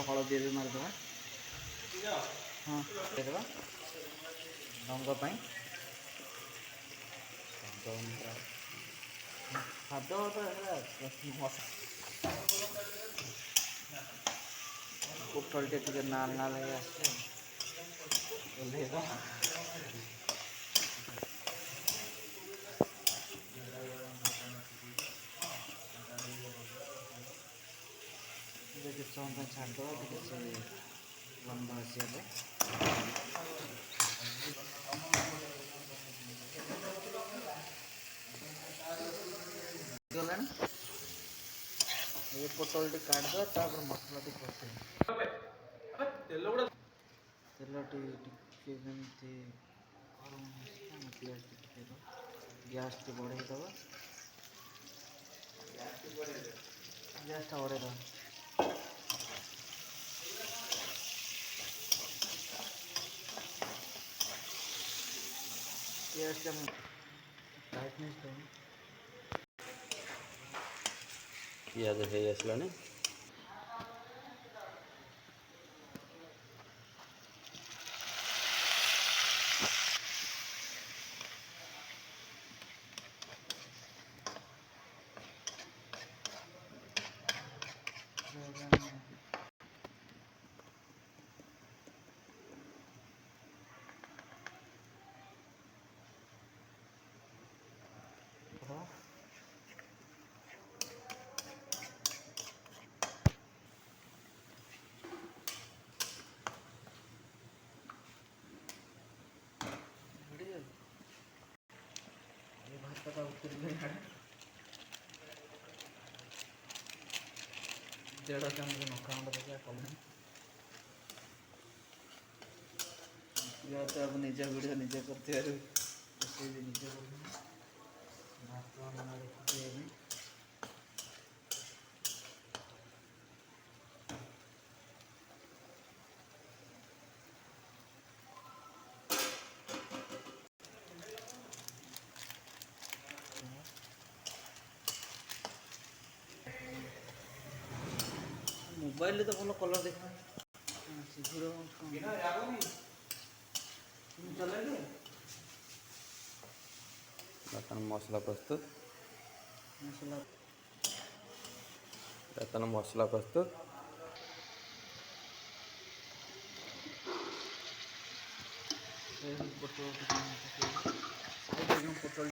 हलदी भी मारिदे हाँ देदेबा रंग खाद पोटल टे नाल नाल ओल्हेबा समय छाड़देवा टे से गंध आसवे गला ये पोटल टी काटदेवा तापर मसला टी कषे तेल टे जमी गरम पियाज टे गैस टी बढ़ेदबा गैस टा बढ़ेदबा पियाज टा ब्राइटनेस पियाज हो आसलानी देढ़ चमच नका तो अब निजे वीडियो निजे करते निजे मोबाइल तो भल कलर देखा मसला प्रस्तुत मसला मसला प्रस्तुत पोटल